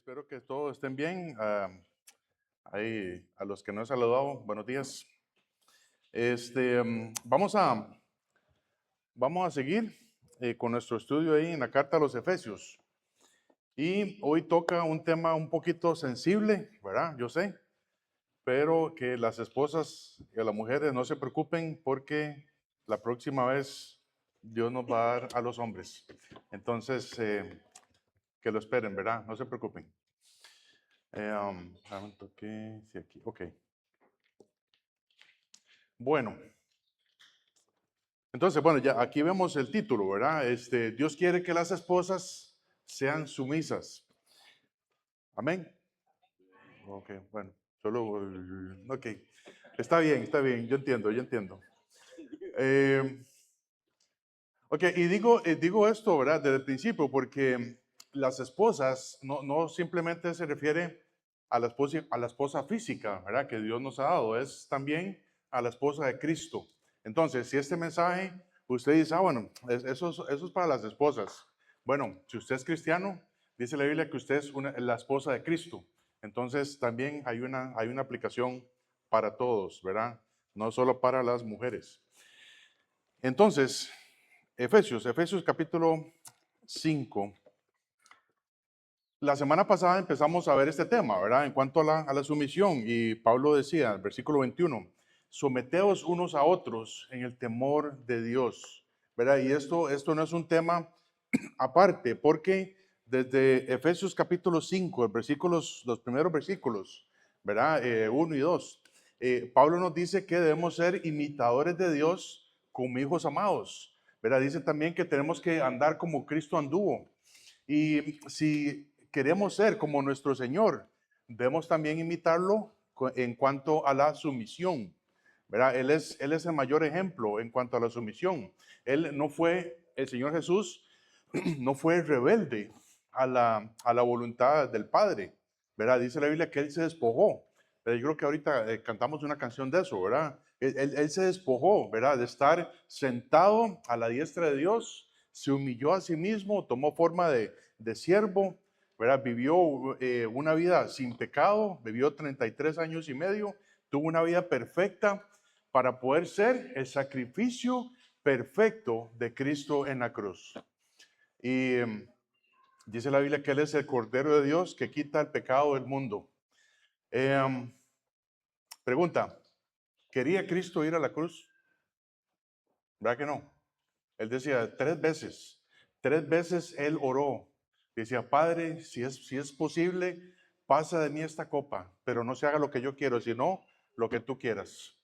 Espero que todos estén bien. Ahí, a los que no he saludado, buenos días. Vamos a seguir con nuestro estudio ahí en la carta a los Efesios. Y hoy toca un tema un poquito sensible, ¿verdad? Yo sé, pero que las esposas y las mujeres no se preocupen porque la próxima vez Dios nos va a dar a los hombres. Entonces, que lo esperen, ¿verdad? No se preocupen. Sí, aquí, ok. Bueno, entonces, bueno, ya aquí vemos el título, ¿verdad? Dios quiere que las esposas sean sumisas. Amén. Ok, bueno, ok. Está bien, yo entiendo. Eh, ok, y digo esto, ¿verdad? Desde el principio, porque las esposas no simplemente se refiere a la esposa física, ¿verdad? Que Dios nos ha dado, es también a la esposa de Cristo. Entonces, si este mensaje, usted dice, bueno, eso es para las esposas. Bueno, si usted es cristiano, dice la Biblia que usted es la esposa de Cristo. Entonces, también hay una aplicación para todos, ¿verdad? No solo para las mujeres. Entonces, Efesios capítulo 5. La semana pasada empezamos a ver este tema, ¿verdad? En cuanto a la sumisión, y Pablo decía, versículo 21, someteos unos a otros en el temor de Dios, ¿verdad? Y esto no es un tema aparte, porque desde Efesios capítulo 5, los primeros versículos, ¿verdad? 1 y 2, Pablo nos dice que debemos ser imitadores de Dios como hijos amados, ¿verdad? Dice también que tenemos que andar como Cristo anduvo. Y si queremos ser como nuestro Señor, debemos también imitarlo en cuanto a la sumisión, ¿verdad? Él es el mayor ejemplo en cuanto a la sumisión. El Señor Jesús no fue rebelde a la voluntad del Padre, ¿verdad? Dice la Biblia que Él se despojó. Pero yo creo que ahorita cantamos una canción de eso, ¿verdad? Él se despojó, ¿verdad? De estar sentado a la diestra de Dios, se humilló a sí mismo, tomó forma de siervo, ¿verdad? Vivió una vida sin pecado, vivió 33 años y medio, tuvo una vida perfecta para poder ser el sacrificio perfecto de Cristo en la cruz. Y dice la Biblia que Él es el Cordero de Dios que quita el pecado del mundo. Pregunta, ¿quería Cristo ir a la cruz? ¿Verdad que no? Él decía 3 veces Él oró. Decía, Padre, si es posible, pasa de mí esta copa, pero no se haga lo que yo quiero, sino lo que tú quieras.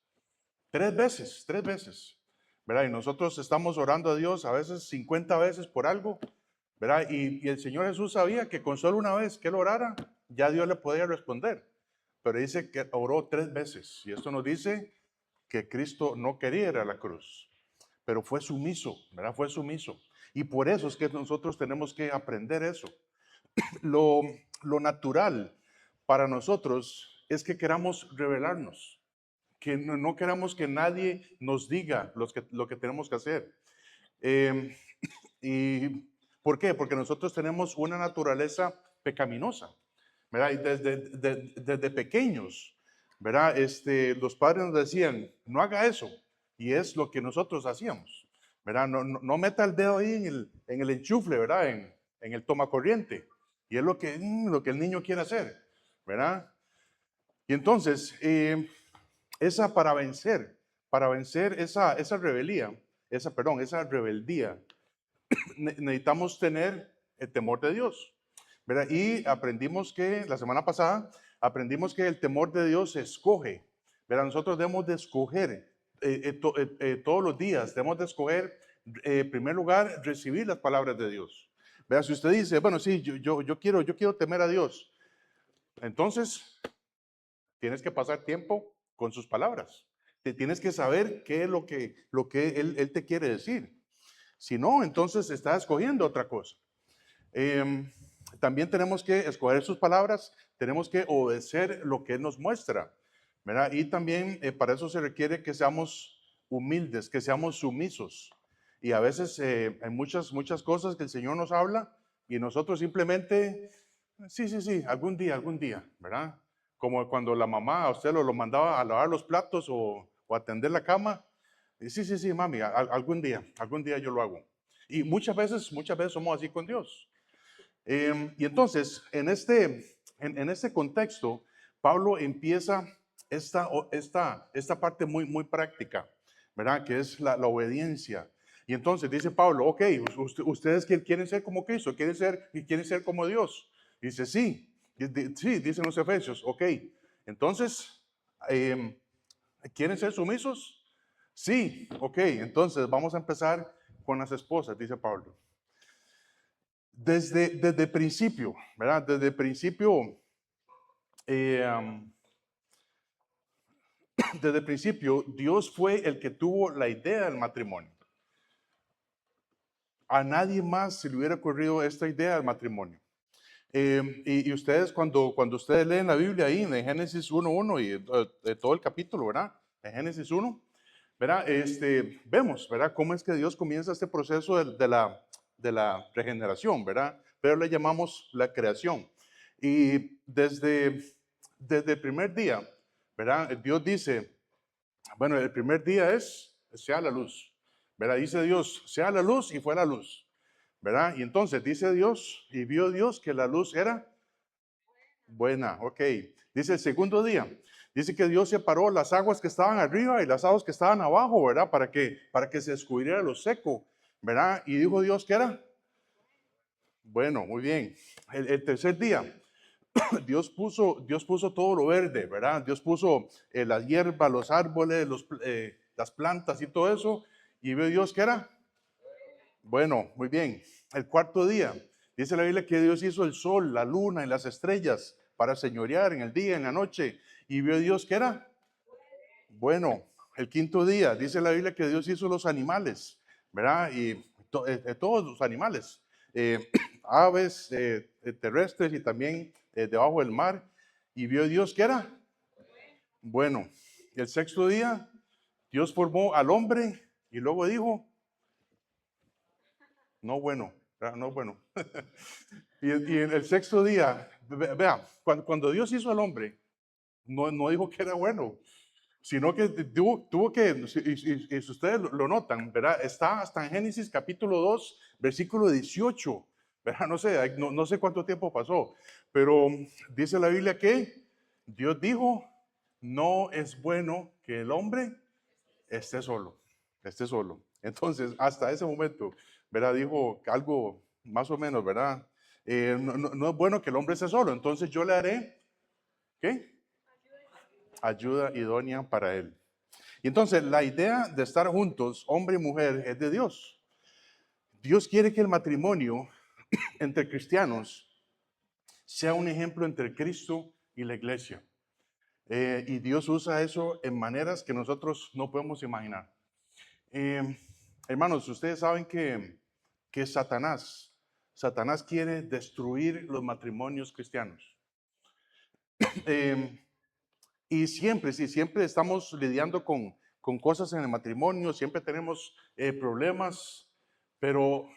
3 veces, ¿verdad? Y nosotros estamos orando a Dios a veces 50 veces por algo, ¿verdad? Y el Señor Jesús sabía que con solo una vez que Él orara, ya Dios le podía responder. Pero dice que oró 3 veces. Y esto nos dice que Cristo no quería ir a la cruz, pero fue sumiso, ¿verdad? Fue sumiso. Y por eso es que nosotros tenemos que aprender eso. Lo, lo natural para nosotros es que queramos revelarnos, que no queramos que nadie nos diga lo que tenemos que hacer. Eh, ¿Y por qué? Porque nosotros tenemos una naturaleza pecaminosa, ¿verdad? Y desde pequeños, ¿verdad? Los padres nos decían, no haga eso, y es lo que nosotros hacíamos, ¿verdad? No meta el dedo ahí en el enchufle, ¿verdad? En el tomacorriente, y es lo que el niño quiere hacer, ¿verdad? Y entonces, para vencer esa rebeldía, necesitamos tener el temor de Dios, ¿verdad? Y la semana pasada, aprendimos que el temor de Dios se escoge, ¿verdad? Nosotros debemos de escoger todos los días, debemos de escoger, en primer lugar, recibir las palabras de Dios, ¿verdad? Si usted dice, bueno, sí, yo quiero temer a Dios, entonces tienes que pasar tiempo con sus palabras. Te tienes que saber qué es lo que él te quiere decir. Si no, entonces está escogiendo otra cosa. También tenemos que escoger sus palabras, tenemos que obedecer lo que Él nos muestra, ¿verdad? Y también para eso se requiere que seamos humildes, que seamos sumisos. Y a veces hay muchas cosas que el Señor nos habla y nosotros simplemente Sí, algún día, ¿verdad? Como cuando la mamá a usted lo mandaba a lavar los platos o a tender la cama. Y sí, mami, algún día yo lo hago. Y muchas veces somos así con Dios. Y entonces, en este contexto, Pablo empieza esta parte muy práctica, ¿verdad? Que es la obediencia. Y entonces dice Pablo, ok, ustedes quieren ser como Cristo, quieren ser como Dios. Dice, sí, sí, dicen los Efesios, ok. Entonces, em, ¿quieren ser sumisos? Sí, ok. Entonces, vamos a empezar con las esposas, dice Pablo. Desde el principio, ¿verdad? Desde el principio, eh, um, desde el principio, Dios fue el que tuvo la idea del matrimonio. A nadie más se le hubiera ocurrido esta idea del matrimonio. Y ustedes, cuando ustedes leen la Biblia ahí en Génesis 1:1 y todo el capítulo, ¿verdad? En Génesis 1, ¿verdad? Vemos, ¿verdad? Cómo es que Dios comienza este proceso de la regeneración, ¿verdad? Pero le llamamos la creación. Y desde el primer día, ¿verdad? Dios dice, bueno, el primer día sea la luz, ¿verdad? Dice Dios, sea la luz y fue la luz, ¿verdad? Y entonces dice Dios, y vio Dios que la luz era buena, ok. Dice el segundo día, dice que Dios separó las aguas que estaban arriba y las aguas que estaban abajo, ¿verdad? Para que se descubriera lo seco, ¿verdad? Y dijo Dios que era bueno, muy bien. El tercer día, Dios puso todo lo verde, ¿verdad? Dios puso la hierba, los árboles, las plantas y todo eso. Y vio Dios que era bueno, muy bien. El cuarto día, dice la Biblia que Dios hizo el sol, la luna y las estrellas para señorear en el día, en la noche. Y vio Dios que era bueno. El quinto día, dice la Biblia que Dios hizo los animales, ¿verdad? Y todos los animales, aves terrestres y también debajo del mar. Y vio Dios que era bueno. El sexto día, Dios formó al hombre y luego dijo, no bueno, ¿verdad? No bueno. Y en el sexto día, vea, cuando Dios hizo al hombre, no dijo que era bueno, sino que tuvo que, y si ustedes lo notan, ¿verdad? Está hasta en Génesis capítulo 2, versículo 18, ¿verdad? No sé cuánto tiempo pasó, pero dice la Biblia que Dios dijo, no es bueno que el hombre esté solo, esté solo. Entonces, hasta ese momento, ¿verdad? Dijo algo más o menos, ¿verdad? No es bueno que el hombre esté solo, entonces yo le haré, ¿qué? Ayuda idónea para él. Y entonces la idea de estar juntos, hombre y mujer, es de Dios. Dios quiere que el matrimonio entre cristianos sea un ejemplo entre Cristo y la iglesia. Y Dios usa eso en maneras que nosotros no podemos imaginar. Eh, Hermanos, ustedes saben que Satanás quiere destruir los matrimonios cristianos. Eh, y siempre estamos lidiando con cosas en el matrimonio, siempre tenemos problemas, pero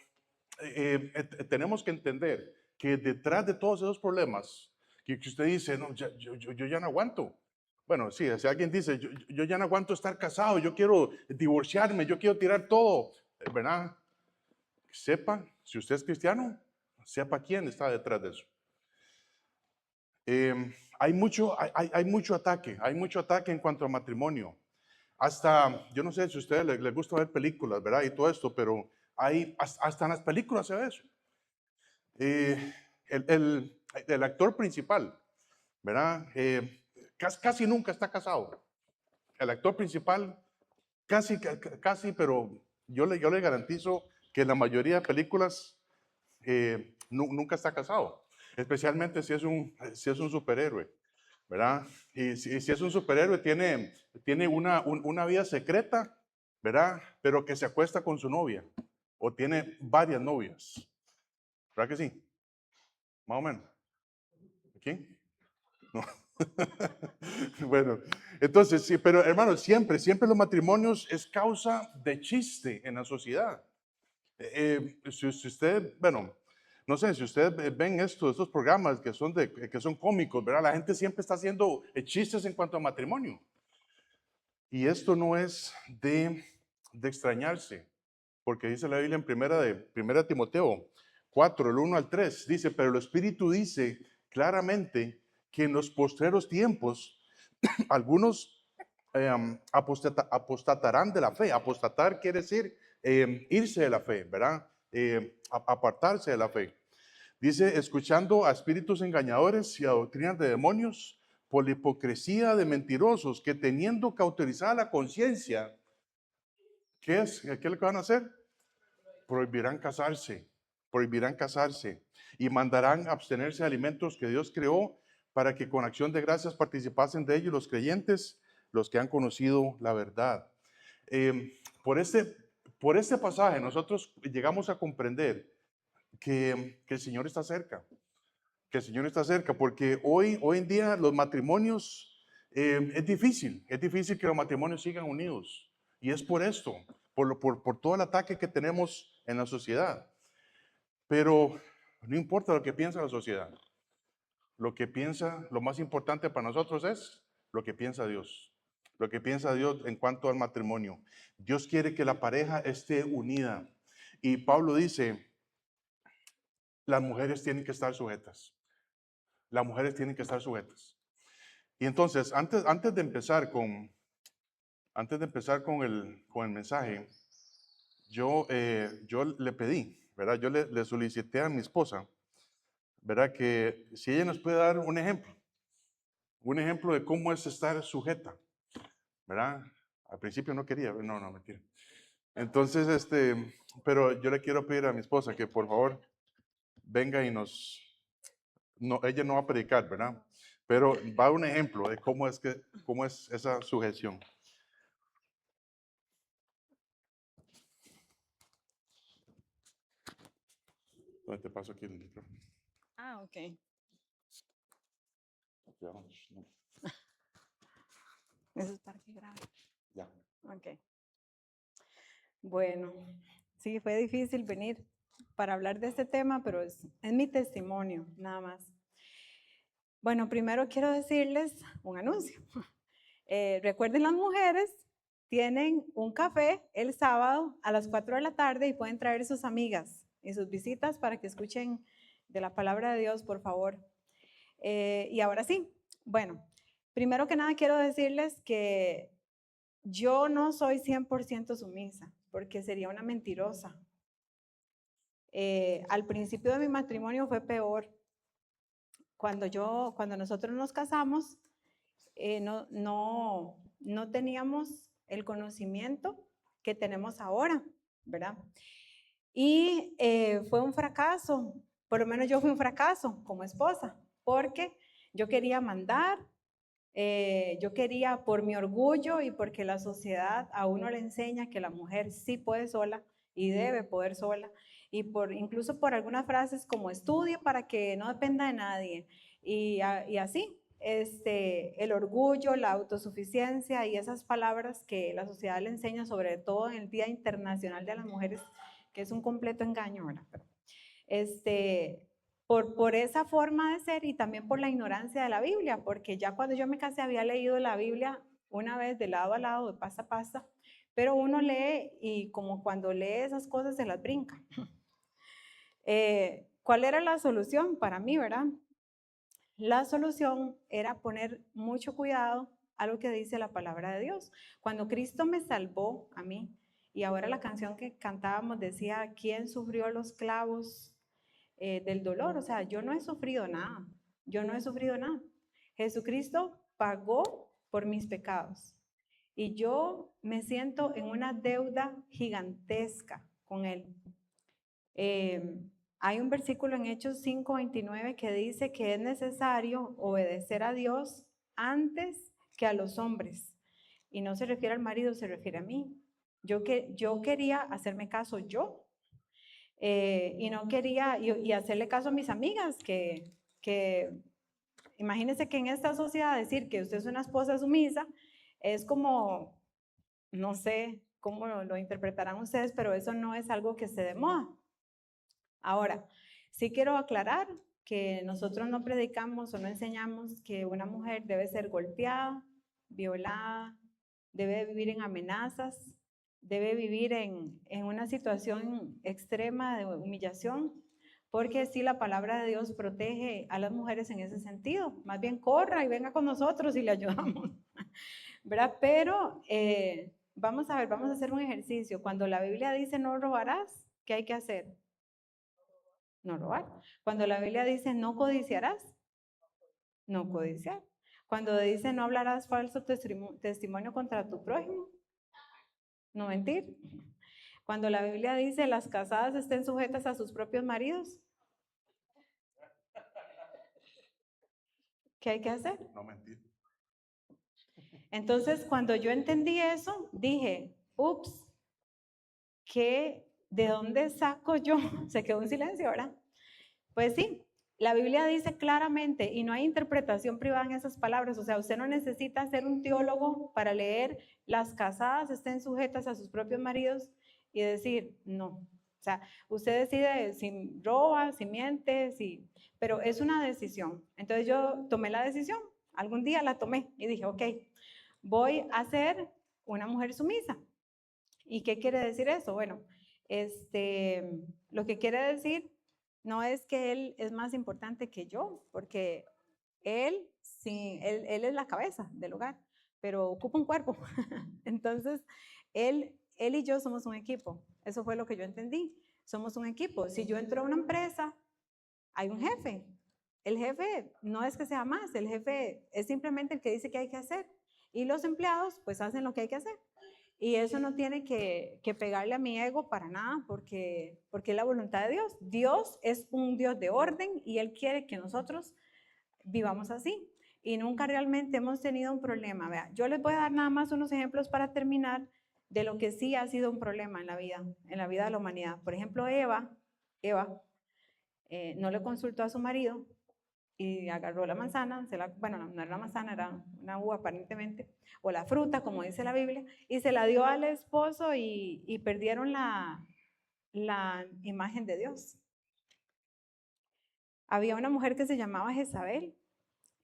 tenemos que entender que detrás de todos esos problemas, que usted dice, no, yo ya no aguanto. Bueno, sí, si alguien dice, yo ya no aguanto estar casado, yo quiero divorciarme, yo quiero tirar todo, ¿verdad? Sepa, si usted es cristiano, sepa quién está detrás de eso. Hay mucho ataque en cuanto a matrimonio. Hasta, yo no sé si a ustedes les gusta ver películas, ¿verdad? Y todo esto, pero hasta en las películas se ve eso. Eh, el actor principal, ¿verdad? Casi nunca está casado. El actor principal casi, pero yo le garantizo que en la mayoría de películas nunca está casado, especialmente si es un superhéroe, ¿verdad? Y si es un superhéroe, tiene una vida secreta, ¿verdad? Pero que se acuesta con su novia, o tiene varias novias, ¿verdad que sí? Más o menos. ¿Aquí? No. Bueno, entonces, sí, pero hermanos, siempre los matrimonios es causa de chiste en la sociedad. Si usted, bueno, No sé si ustedes ven estos programas que son cómicos, ¿verdad? La gente siempre está haciendo chistes en cuanto a matrimonio. Y esto no es de extrañarse, porque dice la Biblia en primera Timoteo 4, el 1 al 3, dice, pero el Espíritu dice claramente que en los postreros tiempos algunos apostatarán de la fe. Apostatar quiere decir irse de la fe, ¿verdad? Apartarse de la fe. Dice, escuchando a espíritus engañadores y a doctrinas de demonios, por la hipocresía de mentirosos que teniendo cauterizada la conciencia, ¿qué es? ¿Qué es lo que van a hacer? Prohibirán casarse y mandarán abstenerse de alimentos que Dios creó para que con acción de gracias participasen de ellos los creyentes, los que han conocido la verdad. Por este pasaje nosotros llegamos a comprender que el Señor está cerca, que el Señor está cerca, porque hoy en día los matrimonios, es difícil que los matrimonios sigan unidos. Y es por esto, por todo el ataque que tenemos en la sociedad. Pero no importa lo que piensa la sociedad. Lo más importante para nosotros es lo que piensa Dios. Lo que piensa Dios en cuanto al matrimonio. Dios quiere que la pareja esté unida. Y Pablo dice, las mujeres tienen que estar sujetas. Las mujeres tienen que estar sujetas. Y entonces, antes de empezar con el mensaje, yo le pedí, ¿verdad? Yo le solicité a mi esposa, ¿verdad? Que si ella nos puede dar un ejemplo de cómo es estar sujeta, ¿verdad? Al principio no quería, no, mentira. Entonces, pero yo le quiero pedir a mi esposa que por favor venga y ella no va a predicar, ¿verdad? Pero va a dar un ejemplo de cómo es esa sujeción. ¿Dónde te paso aquí el micrófono? Ok. Ya, no, Eso es para que grabe. ya. Ok. Bueno, sí, fue difícil venir para hablar de este tema, pero es mi testimonio, nada más. Bueno, primero quiero decirles un anuncio. Recuerden, las mujeres tienen un café el sábado a las 4 de la tarde y pueden traer sus amigas y sus visitas para que escuchen de la palabra de Dios, por favor. Y ahora sí, bueno, primero que nada quiero decirles que yo no soy 100% sumisa, porque sería una mentirosa. Al principio de mi matrimonio fue peor. Cuando nosotros nos casamos, no teníamos el conocimiento que tenemos ahora, ¿verdad? Y fue un fracaso, por lo menos yo fui un fracaso como esposa, porque yo quería mandar, yo quería por mi orgullo y porque la sociedad a uno le enseña que la mujer sí puede sola y debe poder sola, y incluso por algunas frases como estudie para que no dependa de nadie, y así. El orgullo, la autosuficiencia y esas palabras que la sociedad le enseña, sobre todo en el Día Internacional de las Mujeres, que es un completo engaño, ¿verdad? Por esa forma de ser y también por la ignorancia de la Biblia, porque ya cuando yo me casé había leído la Biblia una vez de lado a lado, de pasta a pasta, pero uno lee y como cuando lee esas cosas se las brinca. ¿Cuál era la solución para mí, verdad? La solución era poner mucho cuidado a lo que dice la palabra de Dios. Cuando Cristo me salvó a mí, y ahora la canción que cantábamos decía, ¿quién sufrió los clavos del dolor? O sea, yo no he sufrido nada, yo no he sufrido nada. Jesucristo pagó por mis pecados y yo me siento en una deuda gigantesca con Él. Hay un versículo en Hechos 5:29 que dice que es necesario obedecer a Dios antes que a los hombres. Y no se refiere al marido, se refiere a mí. Yo quería hacerme caso yo, y no quería, y hacerle caso a mis amigas, que imagínense que en esta sociedad decir que usted es una esposa sumisa es como, no sé cómo lo interpretarán ustedes, pero eso no es algo que esté de moda. Ahora, Sí quiero aclarar que nosotros no predicamos o no enseñamos que una mujer debe ser golpeada, violada, debe vivir en amenazas, debe vivir en una situación extrema de humillación, porque sí la palabra de Dios protege a las mujeres en ese sentido. Más bien corra y venga con nosotros y le ayudamos, ¿verdad? Pero vamos a ver, vamos a hacer un ejercicio. Cuando la Biblia dice no robarás, ¿qué hay que hacer? No robar. Cuando la Biblia dice no codiciarás, no codiciar. Cuando dice no hablarás falso testimonio contra tu prójimo, no mentir. Cuando la Biblia dice las casadas estén sujetas a sus propios maridos, ¿qué hay que hacer? No mentir. Entonces, cuando yo entendí eso, dije, ups, ¿de dónde saco yo? Se quedó en silencio, ¿verdad? Pues sí, la Biblia dice claramente, y no hay interpretación privada en esas palabras, o sea, usted no necesita ser un teólogo para leer las casadas estén sujetas a sus propios maridos y decir, no. O sea, usted decide si roba, si miente, pero es una decisión. Entonces yo tomé la decisión, algún día la tomé y dije, ok, voy a ser una mujer sumisa. ¿Y qué quiere decir eso? Bueno, lo que quiere decir no es que él es más importante que yo, porque él, sí, él es la cabeza del hogar, pero ocupa un cuerpo. Entonces, él y yo somos un equipo. Eso fue lo que yo entendí. Somos un equipo. Si yo entro a una empresa, hay un jefe. El jefe no es que sea más, el jefe es simplemente el que dice que hay que hacer. Y los empleados, pues, hacen lo que hay que hacer. Y eso no tiene que pegarle a mi ego para nada, porque es la voluntad de Dios. Dios es un Dios de orden y Él quiere que nosotros vivamos así. Y nunca realmente hemos tenido un problema. Vea, yo les voy a dar nada más unos ejemplos para terminar de lo que sí ha sido un problema en la vida de la humanidad. Por ejemplo, Eva no le consultó a su marido y agarró la manzana, bueno, no era la manzana, era una uva aparentemente, o la fruta, como dice la Biblia, y se la dio al esposo y perdieron la imagen de Dios. Había una mujer que se llamaba Jezabel,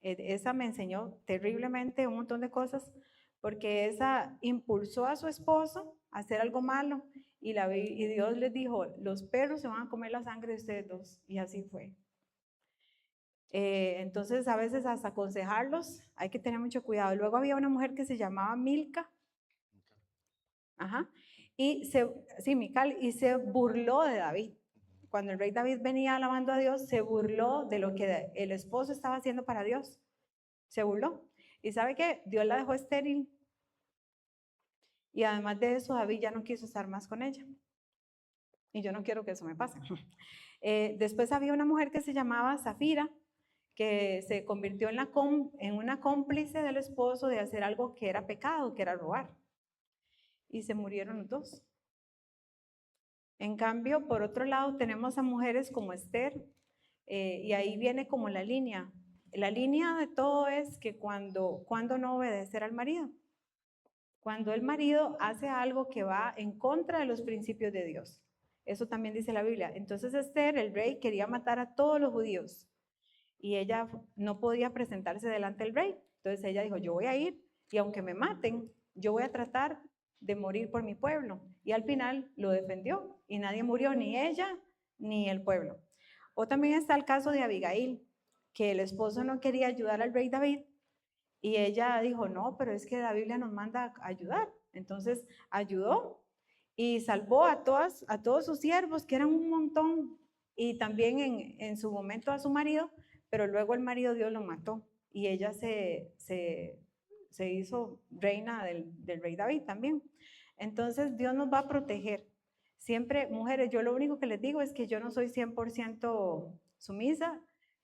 esa me enseñó terriblemente un montón de cosas, porque esa impulsó a su esposo a hacer algo malo, y Dios les dijo, los perros se van a comer la sangre de ustedes dos, y así fue. Entonces a veces hasta aconsejarlos hay que tener mucho cuidado. Luego había una mujer que se llamaba Milca, Mical, y se burló de David. Cuando el rey David venía alabando a Dios, se burló de lo que el esposo estaba haciendo para Dios. Se burló. ¿Y sabe qué? Dios la dejó estéril. Y además de eso, David ya no quiso estar más con ella. Y yo no quiero que eso me pase. Después había una mujer que se llamaba Zafira, que se convirtió en una cómplice del esposo de hacer algo que era pecado, que era robar. Y se murieron los dos. En cambio, por otro lado, tenemos a mujeres como Esther, y ahí viene como la línea. La línea de todo es que cuando no obedecer al marido. Cuando el marido hace algo que va en contra de los principios de Dios. Eso también dice la Biblia. Entonces Esther, el rey, quería matar a todos los judíos. Y ella no podía presentarse delante del rey. Entonces ella dijo, yo voy a ir y aunque me maten, yo voy a tratar de morir por mi pueblo. Y al final lo defendió y nadie murió, ni ella ni el pueblo. O también está el caso de Abigail, que el esposo no quería ayudar al rey David y ella dijo, no, pero es que la Biblia nos manda a ayudar. Entonces ayudó y salvó a todos sus siervos, que eran un montón, y también en su momento a su marido, pero luego el marido Dios lo mató y ella se hizo reina del rey David también. Entonces Dios nos va a proteger. Siempre, mujeres, yo lo único que les digo es que yo no soy 100% sumisa.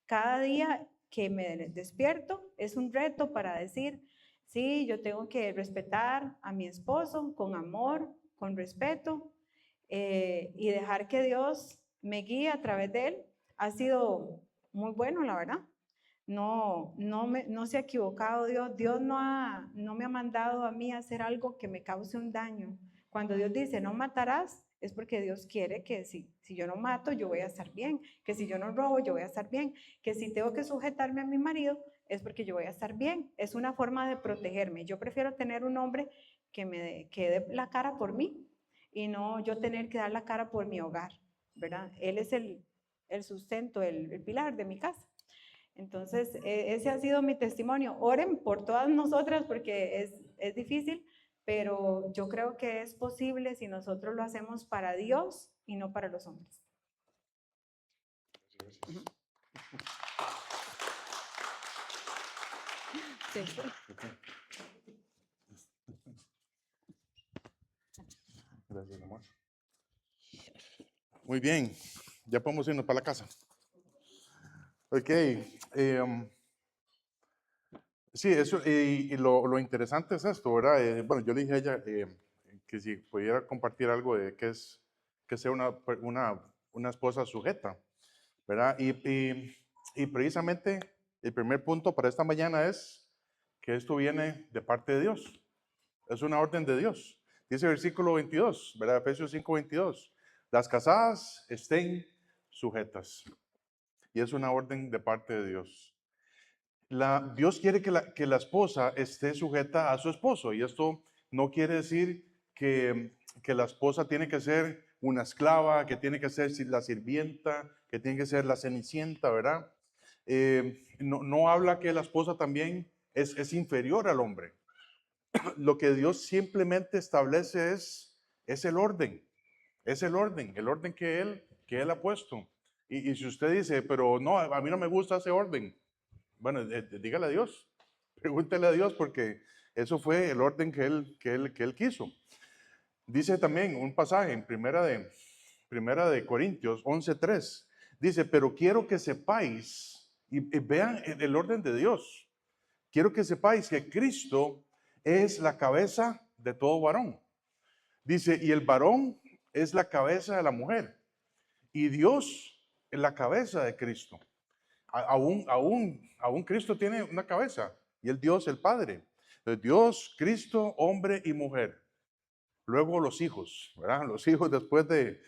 Cada día que me despierto es un reto para decir, sí, yo tengo que respetar a mi esposo con amor, con respeto, y dejar que Dios me guíe a través de él. Ha sido muy bueno, la verdad. No se ha equivocado Dios. Dios no me ha mandado a mí a hacer algo que me cause un daño. Cuando Dios dice, no matarás, es porque Dios quiere que si yo no mato, yo voy a estar bien, que si yo no robo, yo voy a estar bien, que si tengo que sujetarme a mi marido, es porque yo voy a estar bien. Es una forma de protegerme. Yo prefiero tener un hombre que dé la cara por mí y no yo tener que dar la cara por mi hogar, ¿verdad? Él es el sustento, el pilar de mi casa. Entonces, ese ha sido mi testimonio. Oren por todas nosotras porque es difícil, pero yo creo que es posible si nosotros lo hacemos para Dios y no para los hombres. Sí. Gracias, amor. Muy bien, ya podemos irnos para la casa. Ok, sí, eso, y lo interesante es esto, ¿verdad? Bueno, yo le dije a ella que si pudiera compartir algo de que sea una esposa sujeta, ¿verdad? Y precisamente el primer punto para esta mañana es que esto viene de parte de Dios, es una orden de Dios. Dice el versículo 22, ¿verdad? Efesios 5:22, las casadas estén sujetas. Y es una orden de parte de Dios. Dios quiere que la esposa esté sujeta a su esposo, y esto no quiere decir que la esposa tiene que ser una esclava, que tiene que ser la sirvienta, que tiene que ser la cenicienta, ¿verdad? No habla que la esposa también es inferior al hombre. Lo que Dios simplemente establece es el orden, el orden que Él ha puesto. Y si usted dice, pero no, a mí no me gusta ese orden, bueno, dígale a Dios, pregúntele a Dios, porque eso fue el orden que él quiso. Dice también un pasaje en primera de Corintios 11:3, dice, pero quiero que sepáis, y vean el orden de Dios, quiero que sepáis que Cristo es la cabeza de todo varón. Dice, y el varón es la cabeza de la mujer, y Dios es la cabeza de Cristo. Aún Cristo tiene una cabeza, y el Dios, el Padre. Entonces, Dios, Cristo, hombre y mujer. Luego los hijos, ¿verdad? Los hijos después del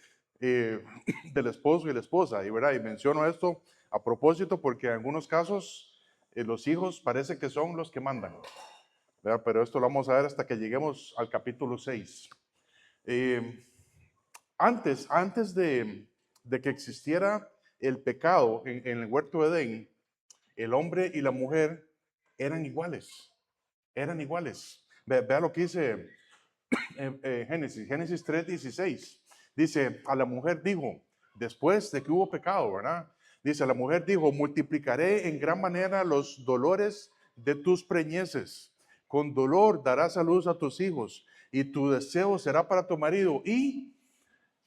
esposo y la esposa. ¿Verdad? Y menciono esto a propósito porque en algunos casos los hijos parece que son los que mandan, ¿verdad? Pero esto lo vamos a ver hasta que lleguemos al capítulo 6. Antes de que existiera el pecado en el huerto de Edén, el hombre y la mujer eran iguales, eran iguales. Vea lo que dice Génesis 3:16. Dice, a la mujer dijo, después de que hubo pecado, ¿verdad? Dice, a la mujer dijo, multiplicaré en gran manera los dolores de tus preñeces. Con dolor darás a luz a tus hijos, y tu deseo será para tu marido, y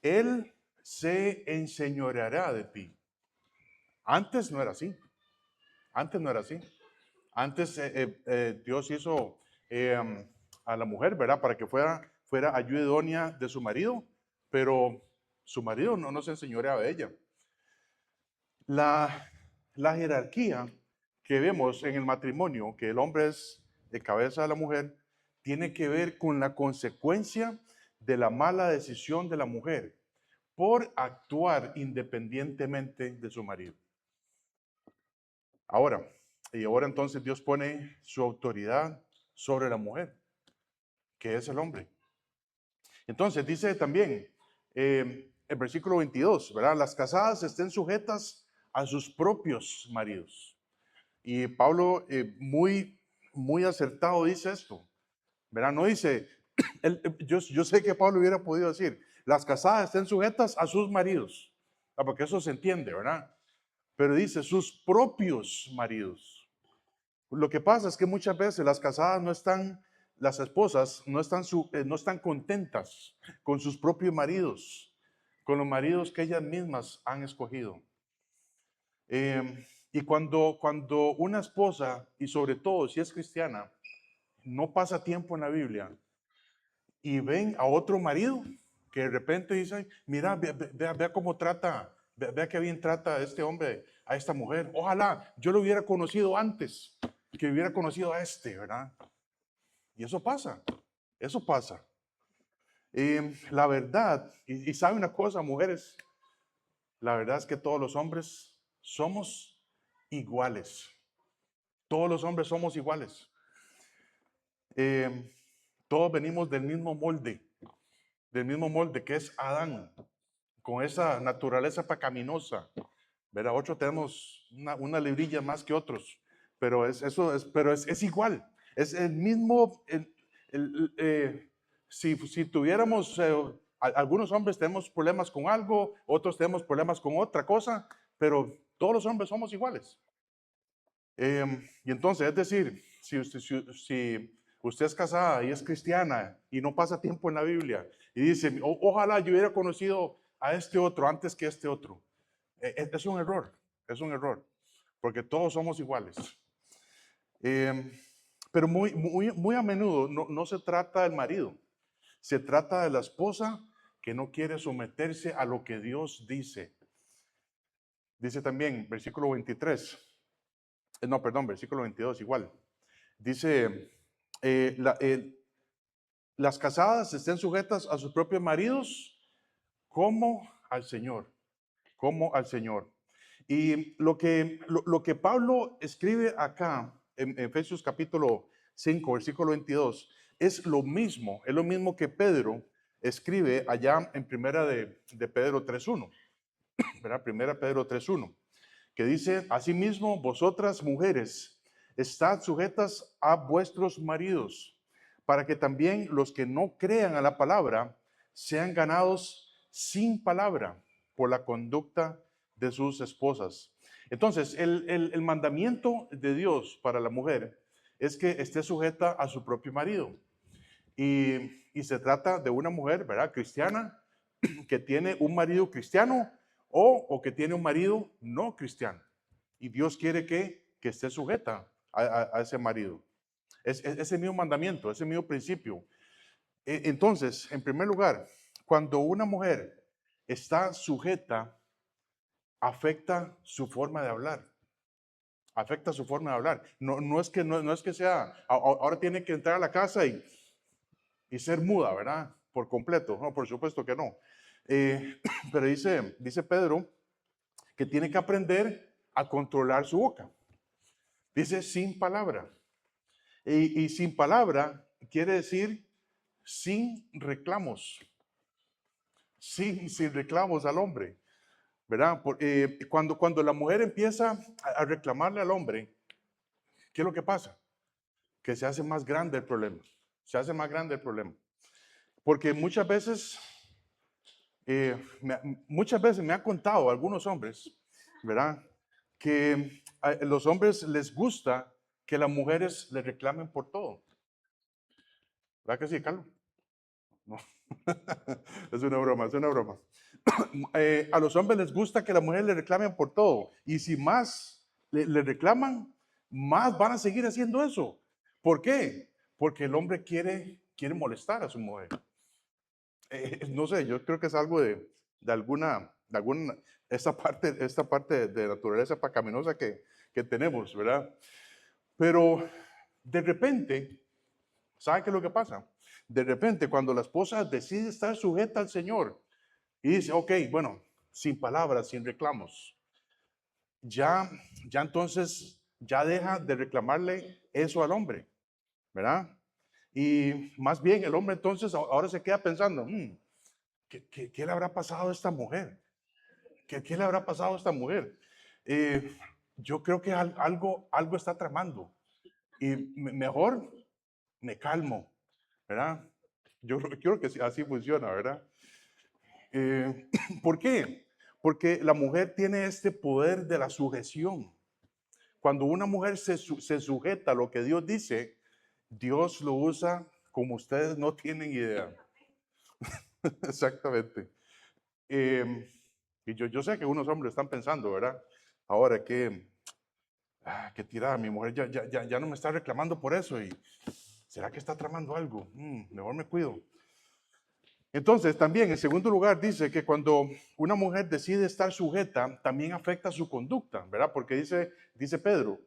él se enseñoreará de ti. Antes no era así. Antes no era así. Antes Dios hizo a la mujer, ¿verdad? Para que fuera ayuda idónea de su marido, pero su marido no se enseñoreaba de ella. La jerarquía que vemos en el matrimonio, que el hombre es de cabeza de la mujer, tiene que ver con la consecuencia de la mala decisión de la mujer por actuar independientemente de su marido. Ahora entonces Dios pone su autoridad sobre la mujer, que es el hombre. Entonces dice también el versículo 22, ¿verdad? Las casadas estén sujetas a sus propios maridos. Y Pablo muy acertado dice esto, ¿verdad? No dice, yo sé que Pablo hubiera podido decir, las casadas estén sujetas a sus maridos, porque eso se entiende, ¿verdad? Pero dice sus propios maridos. Lo que pasa es que muchas veces las esposas no están contentas con sus propios maridos, con los maridos que ellas mismas han escogido. Y cuando una esposa, y sobre todo si es cristiana, no pasa tiempo en la Biblia y ven a otro marido que de repente dice, mira, vea cómo trata, vea qué bien trata este hombre a esta mujer. Ojalá yo lo hubiera conocido antes, que hubiera conocido a este, ¿verdad? Y eso pasa, eso pasa. La verdad, y sabe una cosa, mujeres, la verdad es que todos los hombres somos iguales. Todos los hombres somos iguales. Todos venimos del mismo molde que es Adán, con esa naturaleza pecaminosa. ¿Verdad? Otros tenemos una librilla más que otros, pero es igual. Es el mismo. Si tuviéramos, algunos hombres tenemos problemas con algo, otros tenemos problemas con otra cosa, pero todos los hombres somos iguales. Y entonces, es decir, si usted es casada y es cristiana y no pasa tiempo en la Biblia y dice, ojalá yo hubiera conocido a este otro antes que este otro, es un error, porque todos somos iguales. Pero muy a menudo no se trata del marido, se trata de la esposa que no quiere someterse a lo que Dios dice. Dice también, versículo 23, no, perdón, versículo 22 igual. Dice, las casadas estén sujetas a sus propios maridos como al Señor, como al Señor. Y lo que Pablo escribe acá en Efesios capítulo 5, versículo 22, es lo mismo que Pedro escribe allá en primera de Pedro 3.1, ¿verdad? Primera Pedro 3.1, que dice, asimismo, vosotras mujeres, estad sujetas a vuestros maridos, para que también los que no crean a la palabra sean ganados sin palabra por la conducta de sus esposas. Entonces, el mandamiento de Dios para la mujer es que esté sujeta a su propio marido. Y se trata de una mujer, ¿verdad? Cristiana, que tiene un marido cristiano o que tiene un marido no cristiano. Y Dios quiere que esté sujeta a ese marido. Es ese mismo mandamiento, ese mismo principio. Entonces, en primer lugar, cuando una mujer está sujeta, afecta su forma de hablar. Afecta su forma de hablar. No es que sea, ahora tiene que entrar a la casa y ser muda, ¿verdad? Por completo. No, por supuesto que no. Pero dice Pedro que tiene que aprender a controlar su boca. Dice sin palabra. Y sin palabra quiere decir sin reclamos. Sin reclamos al hombre. ¿Verdad? Cuando la mujer empieza a reclamarle al hombre, ¿qué es lo que pasa? Que se hace más grande el problema. Se hace más grande el problema. Porque muchas veces me han contado algunos hombres, ¿verdad? Que a los hombres les gusta que las mujeres les reclamen por todo. ¿Verdad que sí, Carlos? No. Es una broma, es una broma. A los hombres les gusta que las mujeres les reclamen por todo. Y si más le reclaman, más van a seguir haciendo eso. ¿Por qué? Porque el hombre quiere molestar a su mujer. No sé, yo creo que es algo de alguna, esta parte de naturaleza pecaminosa que tenemos, ¿verdad? Pero de repente, ¿sabe qué es lo que pasa? De repente, cuando la esposa decide estar sujeta al Señor y dice, ok, bueno, sin palabras, sin reclamos, ya entonces, ya deja de reclamarle eso al hombre, ¿verdad? Y más bien el hombre entonces ahora se queda pensando, ¿qué le habrá pasado a esta mujer? ¿Qué le habrá pasado a esta mujer? Yo creo que algo está tramando y mejor me calmo, ¿verdad? Yo creo que así funciona, ¿verdad? ¿Por qué? Porque la mujer tiene este poder de la sujeción. Cuando una mujer se sujeta a lo que Dios dice, Dios lo usa como ustedes no tienen idea. Exactamente. Y yo sé que unos hombres están pensando, ¿verdad? Ahora que tirada, mi mujer ya no me está reclamando por eso. ¿Y será que está tramando algo? Mejor me cuido. Entonces, también, en segundo lugar, dice que cuando una mujer decide estar sujeta, también afecta su conducta, ¿verdad? Porque dice Pedro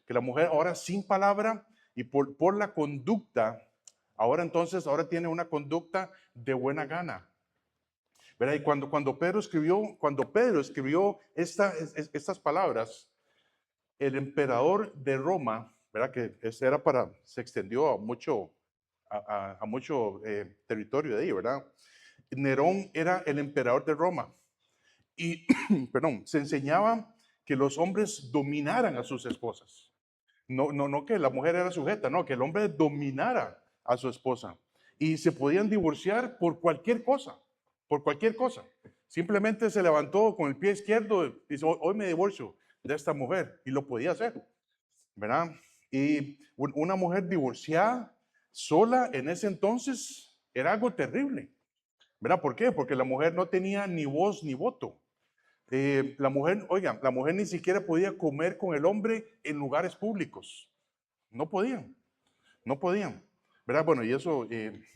que la mujer ahora sin palabra y por la conducta Ahora entonces, ahora tiene una conducta de buena gana. ¿Verdad? Y cuando Pedro escribió estas palabras, el emperador de Roma, ¿verdad? Que se extendió a mucho territorio de ahí, ¿verdad? Nerón era el emperador de Roma y, perdón, se enseñaba que los hombres dominaran a sus esposas. No que la mujer era sujeta, no, que el hombre dominara a su esposa. Y se podían divorciar por cualquier cosa, por cualquier cosa. Simplemente se levantó con el pie izquierdo y dice, hoy me divorcio de esta mujer. Y lo podía hacer, ¿verdad? Y una mujer divorciada sola en ese entonces era algo terrible, ¿verdad? ¿Por qué? Porque la mujer no tenía ni voz ni voto. La mujer, oigan, la mujer ni siquiera podía comer con el hombre en lugares públicos. No podían, no podían, ¿verdad? Bueno, y eso,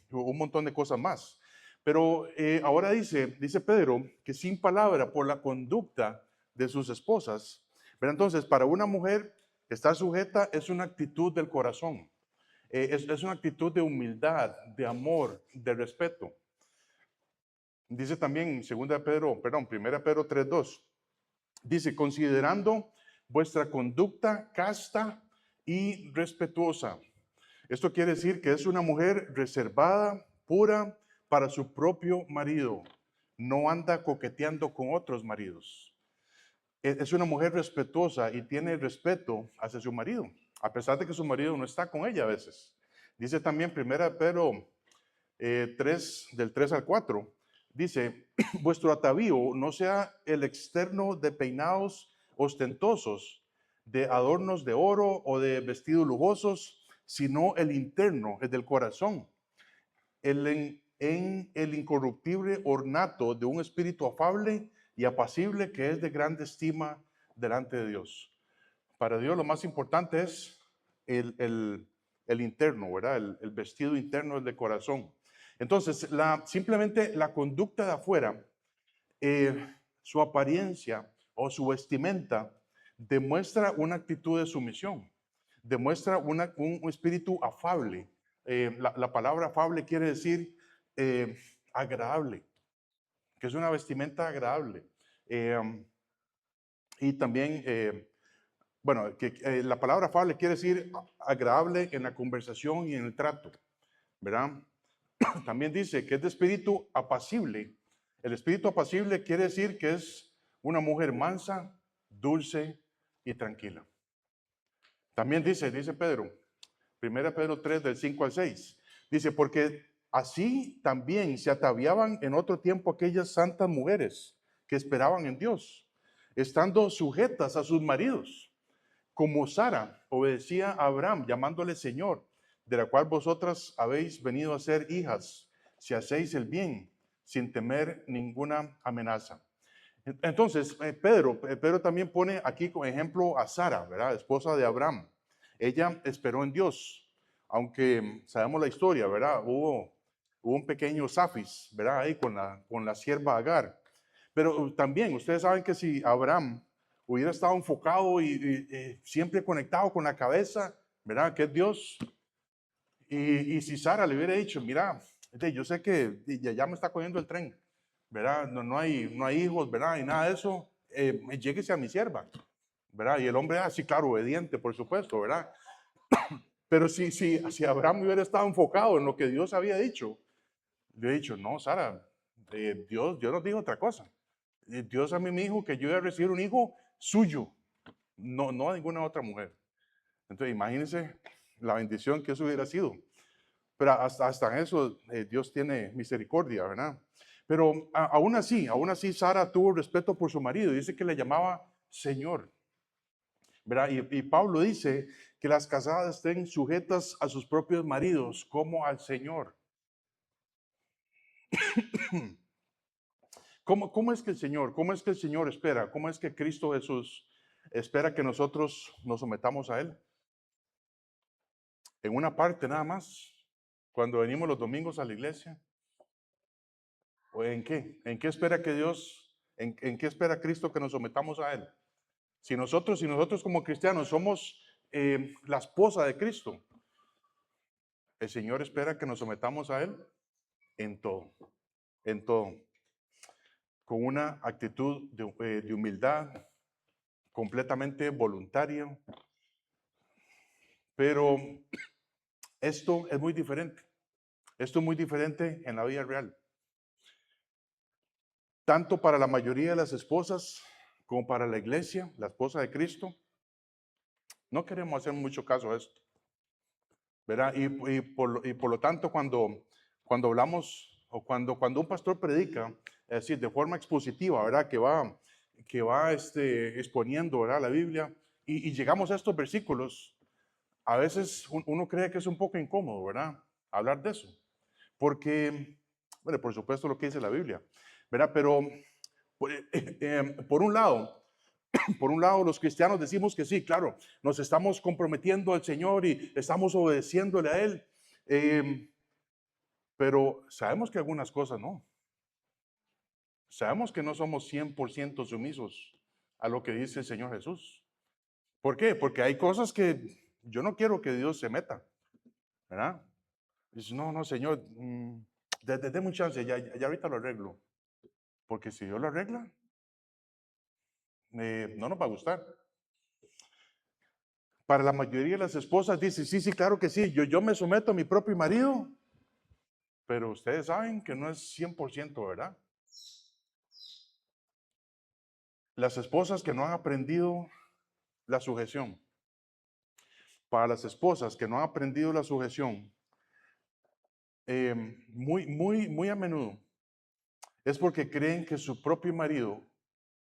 un montón de cosas más. Pero ahora dice Pedro que sin palabra por la conducta de sus esposas, ¿verdad? Entonces, para una mujer estar sujeta es una actitud del corazón, es una actitud de humildad, de amor, de respeto. Dice también Primera Pedro 3:2, dice, considerando vuestra conducta casta y respetuosa. Esto quiere decir que es una mujer reservada, pura, para su propio marido. No anda coqueteando con otros maridos. Es una mujer respetuosa y tiene respeto hacia su marido, a pesar de que su marido no está con ella a veces. Dice también 1 Pedro 3, del 3 al 4, dice, vuestro atavío no sea el externo de peinados ostentosos, de adornos de oro o de vestidos lujosos, sino el interno, el del corazón, en el incorruptible ornato de un espíritu afable y apacible que es de grande estima delante de Dios. Para Dios lo más importante es el interno, ¿verdad? El vestido interno, el de corazón. Entonces, simplemente la conducta de afuera, su apariencia o su vestimenta, demuestra una actitud de sumisión, demuestra un espíritu afable. La palabra afable quiere decir agradable, que es una vestimenta agradable. Y también, bueno, la palabra afable quiere decir agradable en la conversación y en el trato, ¿verdad? También dice que es de espíritu apacible. El espíritu apacible quiere decir que es una mujer mansa, dulce y tranquila. También dice Pedro, 1 Pedro 3 del 5 al 6, dice, porque así también se ataviaban en otro tiempo aquellas santas mujeres que esperaban en Dios, estando sujetas a sus maridos, como Sara obedecía a Abraham, llamándole Señor, de la cual vosotras habéis venido a ser hijas, si hacéis el bien, sin temer ninguna amenaza. Entonces, Pedro también pone aquí como ejemplo a Sara, ¿verdad? Esposa de Abraham. Ella esperó en Dios, aunque sabemos la historia, ¿verdad? Hubo un pequeño zafis, ¿verdad? Ahí con la sierva Agar. Pero también, ustedes saben que si Abraham hubiera estado enfocado y siempre conectado con la cabeza, ¿verdad? Que es Dios. Y si Sara le hubiera dicho, mira, yo sé que ya me está cogiendo el tren, ¿verdad? No hay hijos, ¿verdad? Y nada de eso, lléguese a mi sierva, ¿verdad? Y el hombre, sí, claro, obediente, por supuesto, ¿verdad? Pero si Abraham hubiera estado enfocado en lo que Dios había dicho, le he dicho, no, Sara, Dios nos dijo otra cosa. Dios a mí me dijo que yo iba a recibir un hijo suyo, no a ninguna otra mujer. Entonces, imagínense la bendición que eso hubiera sido. Pero hasta en eso Dios tiene misericordia, ¿verdad? Pero aún así Sara tuvo respeto por su marido. Dice que le llamaba Señor, ¿verdad? Y Pablo dice que las casadas estén sujetas a sus propios maridos como al Señor. ¿Cómo es que el Señor espera? ¿Cómo es que Cristo Jesús espera que nosotros nos sometamos a Él? En una parte nada más, cuando venimos los domingos a la iglesia. ¿O en qué? ¿En qué espera que Dios, en qué espera Cristo que nos sometamos a Él? Si nosotros como cristianos somos la esposa de Cristo, el Señor espera que nos sometamos a Él en todo, con una actitud de humildad, completamente voluntaria, pero esto es muy diferente. Esto es muy diferente en la vida real. Tanto para la mayoría de las esposas como para la iglesia, la esposa de Cristo, no queremos hacer mucho caso a esto, ¿verdad? Y por lo tanto, cuando hablamos o cuando un pastor predica, es decir, de forma expositiva, ¿verdad? Que va exponiendo, ¿verdad? La Biblia, y llegamos a estos versículos, a veces uno cree que es un poco incómodo, ¿verdad? Hablar de eso, porque, bueno, por supuesto lo que dice la Biblia, ¿verdad? Pero por un lado, los cristianos decimos que sí, claro, nos estamos comprometiendo al Señor y estamos obedeciéndole a Él, pero sabemos que algunas cosas no. Sabemos que no somos 100% sumisos a lo que dice el Señor Jesús. ¿Por qué? Porque hay cosas que yo no quiero que Dios se meta, ¿verdad? Dice, no, no, Señor, déme un chance, ya ahorita lo arreglo. Porque si Dios lo arregla, no nos va a gustar. Para la mayoría de las esposas dice, sí, claro que sí, yo me someto a mi propio marido, pero ustedes saben que no es 100%, ¿verdad? Las esposas que no han aprendido la sujeción, para las esposas que no han aprendido la sujeción, muy a menudo es porque creen que su propio marido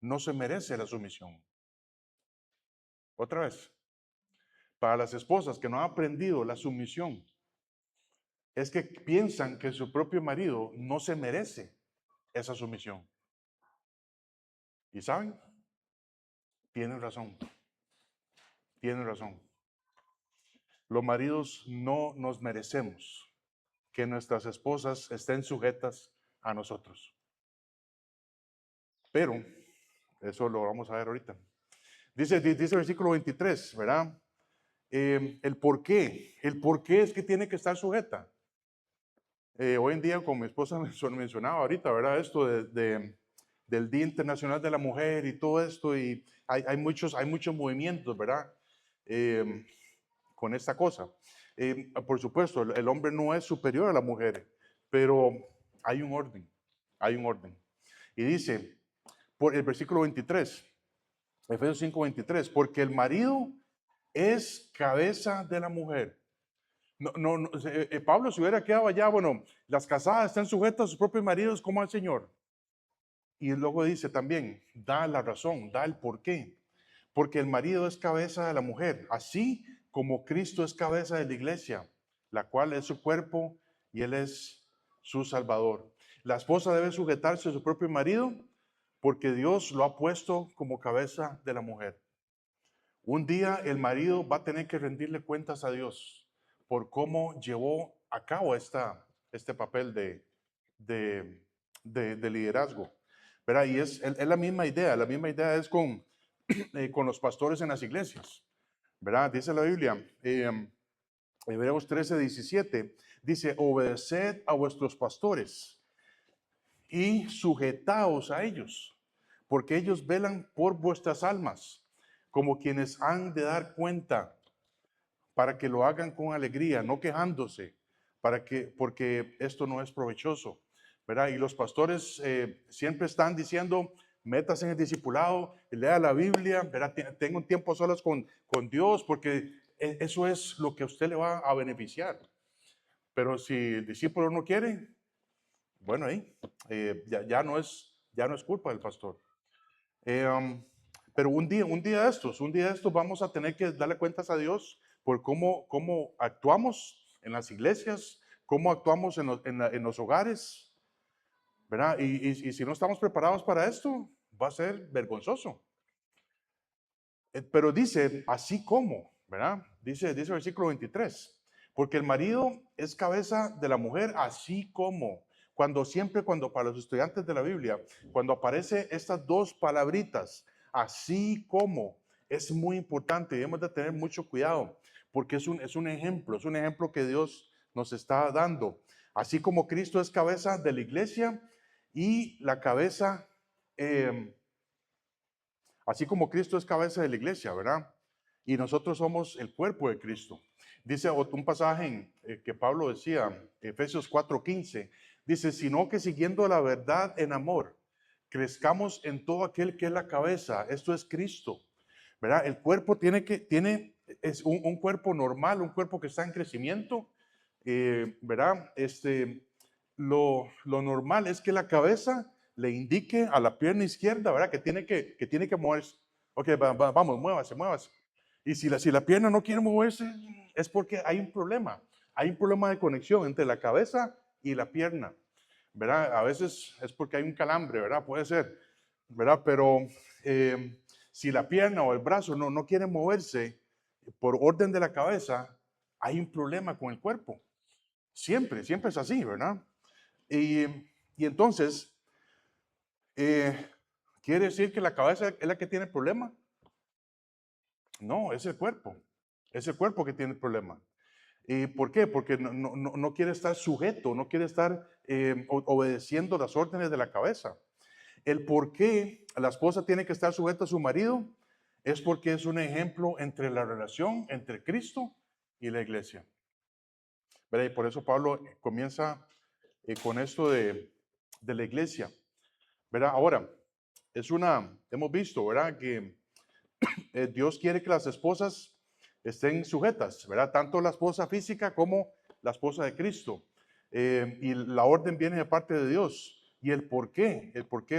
no se merece la sumisión. Otra vez, para las esposas que no han aprendido la sumisión, es que piensan que su propio marido no se merece esa sumisión. ¿Y saben? Tienen razón. Tienen razón. Los maridos no nos merecemos que nuestras esposas estén sujetas a nosotros. Pero, eso lo vamos a ver ahorita. Dice el versículo 23, ¿verdad? El por qué es que tiene que estar sujeta. Hoy en día, como mi esposa mencionaba ahorita, ¿verdad? Esto del Día Internacional de la Mujer y todo esto, y hay muchos movimientos, ¿verdad? Con esta cosa. Por supuesto, el hombre no es superior a la mujer, pero hay un orden. Y dice, por el versículo 23, Efesios 5:23, porque el marido es cabeza de la mujer. Pablo se hubiera quedado allá, bueno, las casadas están sujetas a sus propios maridos como al Señor. Y luego dice también, da la razón, da el porqué. Porque el marido es cabeza de la mujer, así como Cristo es cabeza de la iglesia, la cual es su cuerpo y Él es su Salvador. La esposa debe sujetarse a su propio marido porque Dios lo ha puesto como cabeza de la mujer. Un día el marido va a tener que rendirle cuentas a Dios por cómo llevó a cabo este papel de liderazgo, ¿verdad? Y es la misma idea es con los pastores en las iglesias, ¿verdad? Dice la Biblia, Hebreos 13:17, dice, obedeced a vuestros pastores y sujetaos a ellos, porque ellos velan por vuestras almas, como quienes han de dar cuenta, para que lo hagan con alegría, no quejándose, porque esto no es provechoso, ¿verdad? Y los pastores siempre están diciendo, métase en el discipulado, lea la Biblia, ¿verdad? Tenga un tiempo a solas con Dios, porque eso es lo que a usted le va a beneficiar. Pero si el discípulo no quiere, bueno, ahí ya no es culpa del pastor. Pero un día de estos vamos a tener que darle cuentas a Dios por cómo actuamos en las iglesias, cómo actuamos en los hogares, ¿verdad? Y si no estamos preparados para esto, va a ser vergonzoso. Pero dice, así como, ¿verdad? Dice el versículo 23, porque el marido es cabeza de la mujer, así como. Cuando para los estudiantes de la Biblia, cuando aparece estas dos palabritas, así como, es muy importante y debemos de tener mucho cuidado, porque es un ejemplo que Dios nos está dando. Así como Cristo es cabeza de la iglesia y la cabeza, así como Cristo es cabeza de la iglesia, ¿verdad? Y nosotros somos el cuerpo de Cristo. Dice un pasaje que Pablo decía, Efesios 4:15, dice, sino que siguiendo la verdad en amor, crezcamos en todo aquel que es la cabeza, esto es Cristo, ¿verdad? El cuerpo es un cuerpo normal, un cuerpo que está en crecimiento, ¿verdad? Lo normal es que la cabeza le indique a la pierna izquierda, ¿verdad? Que tiene que moverse. Ok, vamos, muévase, muévase. Y si la pierna no quiere moverse, es porque hay un problema. Hay un problema de conexión entre la cabeza y la pierna, ¿verdad? A veces es porque hay un calambre, ¿verdad? Puede ser, ¿verdad? Pero si la pierna o el brazo no quiere moverse por orden de la cabeza, hay un problema con el cuerpo. Siempre es así, ¿verdad? Y, y entonces, ¿quiere decir que la cabeza es la que tiene el problema? No, es el cuerpo. Es el cuerpo que tiene el problema. ¿Y por qué? Porque no quiere estar sujeto, no quiere estar obedeciendo las órdenes de la cabeza. El por qué la esposa tiene que estar sujeta a su marido es porque es un ejemplo entre la relación entre Cristo y la iglesia. ¿Verdad? Y por eso Pablo comienza con esto de la iglesia. ¿Verdad? Ahora, hemos visto, ¿verdad? Que Dios quiere que las esposas estén sujetas, ¿verdad? Tanto la esposa física como la esposa de Cristo. Y la orden viene de parte de Dios. Y el por qué,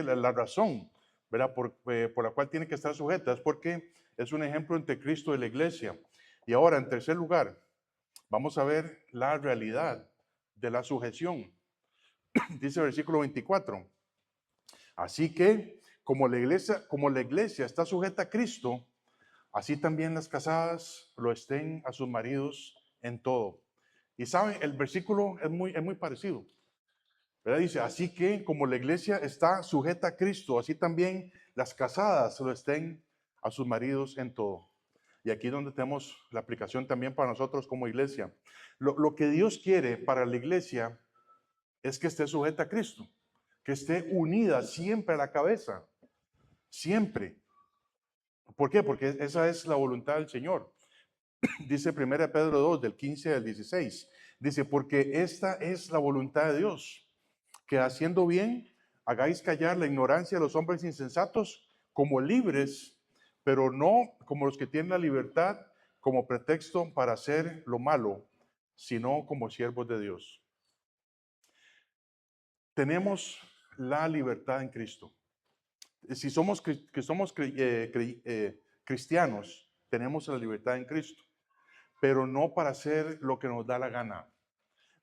la razón, ¿verdad? Por la cual tiene que estar sujeta es porque es un ejemplo entre Cristo y la iglesia. Y ahora, en tercer lugar, vamos a ver la realidad de la sujeción. Dice el versículo 24. Así que, como la iglesia está sujeta a Cristo, así también las casadas lo estén a sus maridos en todo. Y saben, el versículo es muy parecido. ¿Verdad? Dice, así que como la iglesia está sujeta a Cristo, así también las casadas lo estén a sus maridos en todo. Y aquí es donde tenemos la aplicación también para nosotros como iglesia. Lo que Dios quiere para la iglesia es que esté sujeta a Cristo, que esté unida siempre a la cabeza, siempre. ¿Por qué? Porque esa es la voluntad del Señor. Dice 1 Pedro 2, del 15 al 16. Dice, porque esta es la voluntad de Dios, que haciendo bien, hagáis callar la ignorancia de los hombres insensatos como libres, pero no como los que tienen la libertad como pretexto para hacer lo malo, sino como siervos de Dios. Tenemos la libertad en Cristo. Si somos cristianos, tenemos la libertad en Cristo, pero no para hacer lo que nos da la gana.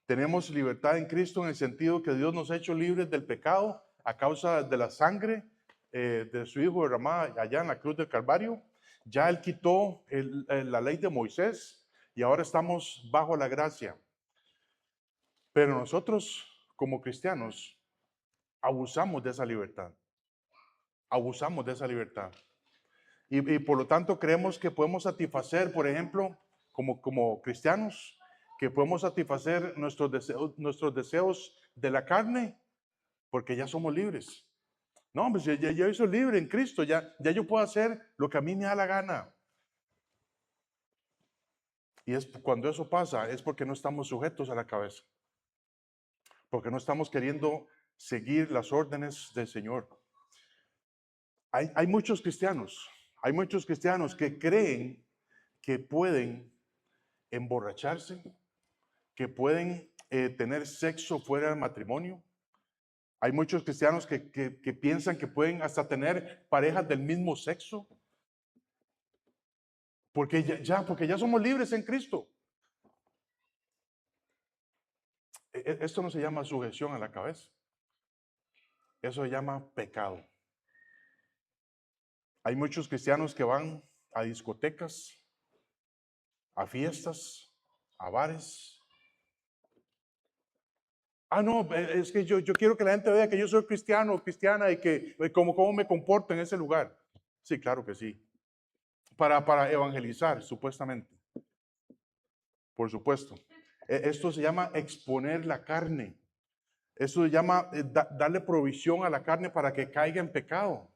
Tenemos libertad en Cristo en el sentido que Dios nos ha hecho libres del pecado a causa de la sangre de su Hijo derramada allá en la cruz del Calvario. Ya Él quitó la ley de Moisés y ahora estamos bajo la gracia. Pero nosotros, como cristianos, abusamos de esa libertad. Abusamos de esa libertad. Y por lo tanto creemos que podemos satisfacer, por ejemplo, como cristianos, que podemos satisfacer nuestros deseos de la carne, porque ya somos libres. No, pues ya soy libre en Cristo, ya yo puedo hacer lo que a mí me da la gana. Y cuando eso pasa, es porque no estamos sujetos a la cabeza, porque no estamos queriendo seguir las órdenes del Señor. Hay muchos cristianos que creen que pueden emborracharse, que pueden tener sexo fuera del matrimonio. Hay muchos cristianos que piensan que pueden hasta tener parejas del mismo sexo, porque ya somos libres en Cristo. Esto no se llama sujeción a la cabeza, eso se llama pecado. Hay muchos cristianos que van a discotecas, a fiestas, a bares. Ah, no, es que yo quiero que la gente vea que yo soy cristiano o cristiana y que cómo me comporto en ese lugar. Sí, claro que sí. Para evangelizar, supuestamente. Por supuesto. Esto se llama exponer la carne. Eso se llama darle provisión a la carne para que caiga en pecado.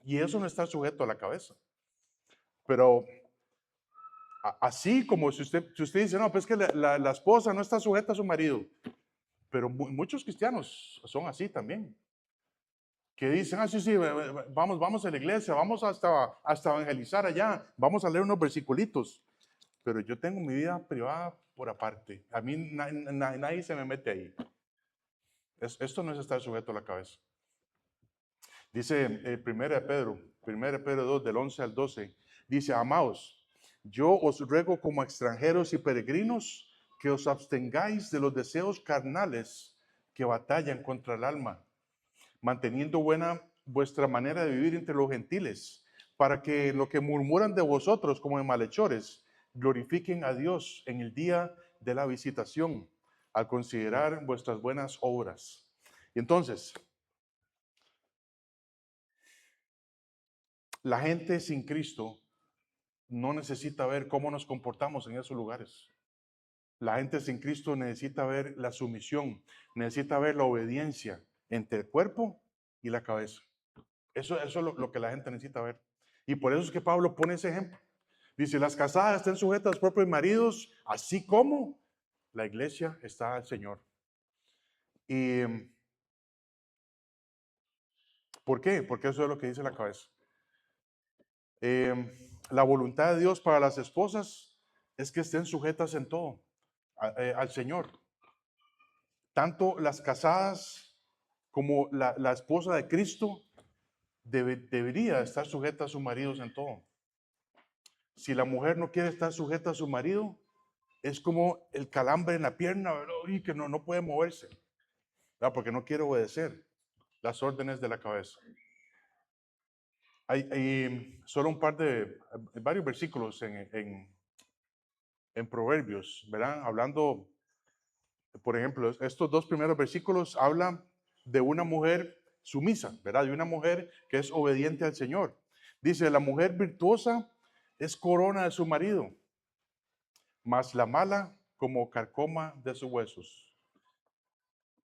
Y eso no está sujeto a la cabeza. Pero así como si usted dice, no, pues que la esposa no está sujeta a su marido. Pero muchos cristianos son así también. Que dicen, sí, sí, vamos a la iglesia, vamos hasta evangelizar allá, vamos a leer unos versiculitos. Pero yo tengo mi vida privada por aparte. A mí nadie se me mete ahí. Esto no es estar sujeto a la cabeza. Dice 1 Pedro 2, del 11 al 12, dice, amados, yo os ruego como extranjeros y peregrinos que os abstengáis de los deseos carnales que batallan contra el alma, manteniendo buena vuestra manera de vivir entre los gentiles, para que lo que murmuran de vosotros como de malhechores, glorifiquen a Dios en el día de la visitación, al considerar vuestras buenas obras. Y entonces, la gente sin Cristo no necesita ver cómo nos comportamos en esos lugares. La gente sin Cristo necesita ver la sumisión, necesita ver la obediencia entre el cuerpo y la cabeza. Eso es lo que la gente necesita ver. Y por eso es que Pablo pone ese ejemplo. Dice, las casadas estén sujetas a los propios maridos, así como la iglesia está al Señor. ¿Y por qué? Porque eso es lo que dice la cabeza. La voluntad de Dios para las esposas es que estén sujetas en todo al Señor. Tanto las casadas como la esposa de Cristo debería estar sujeta a sus maridos en todo. Si la mujer no quiere estar sujeta a su marido, es como el calambre en la pierna, ¿verdad? Y que no puede moverse, ¿verdad? Porque no quiere obedecer las órdenes de la cabeza. Hay solo varios versículos en Proverbios, ¿verdad? Hablando, por ejemplo, estos dos primeros versículos hablan de una mujer sumisa, ¿verdad? De una mujer que es obediente al Señor. Dice, la mujer virtuosa es corona de su marido, mas la mala como carcoma de sus huesos.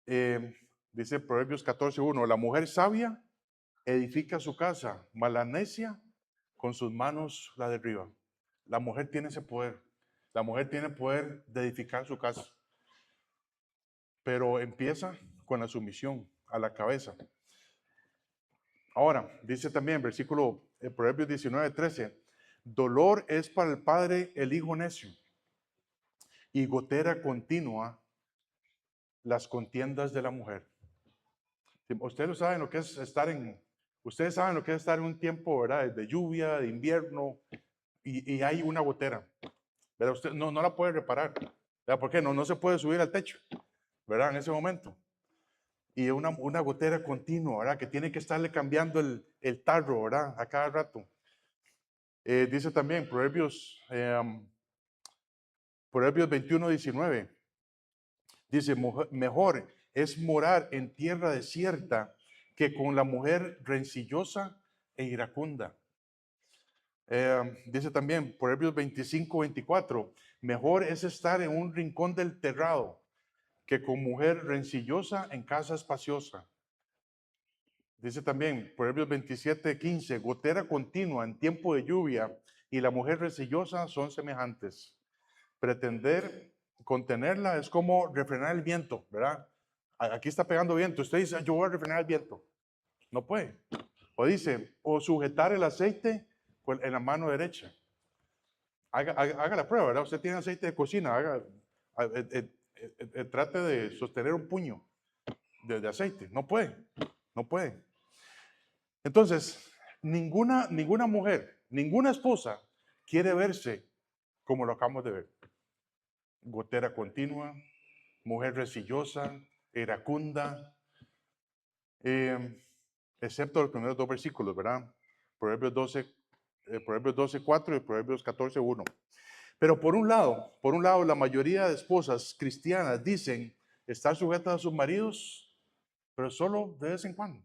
Dice Proverbios 14:1, la mujer sabia edifica su casa, mas la necia con sus manos la derriba. La mujer tiene ese poder. La mujer tiene poder de edificar su casa. Pero empieza con la sumisión a la cabeza. Ahora, dice también, Proverbios 19:13, dolor es para el padre el hijo necio, y gotera continua las contiendas de la mujer. Ustedes saben lo que es ustedes saben lo que es estar en un tiempo, ¿verdad? De lluvia, de invierno, y hay una gotera, ¿verdad? Usted no la puede reparar, ¿verdad? ¿Por qué? No se puede subir al techo, ¿verdad? En ese momento. Y una gotera continua, ¿verdad? Que tiene que estarle cambiando el tarro, ¿verdad? A cada rato. Dice también Proverbios 21:19. Dice, mejor es morar en tierra desierta que con la mujer rencillosa e iracunda. Dice también Proverbios 25:24, mejor es estar en un rincón del terrado que con mujer rencillosa en casa espaciosa. Dice también Proverbios 27:15, gotera continua en tiempo de lluvia y la mujer rencillosa son semejantes. Pretender contenerla es como refrenar el viento, ¿verdad? Aquí está pegando viento. Usted dice, yo voy a refrenar el viento. No puede. O dice, o sujetar el aceite en la mano derecha. Haga la prueba, ¿verdad? Usted tiene aceite de cocina, trate de sostener un puño de aceite. No puede, no puede. Entonces, ninguna mujer, ninguna esposa quiere verse como lo acabamos de ver. Gotera continua, mujer rencillosa, iracunda, excepto los primeros dos versículos, ¿verdad? Proverbios 12:4 y Proverbios 14:1. Pero por un lado, la mayoría de esposas cristianas dicen estar sujetas a sus maridos, pero solo de vez en cuando.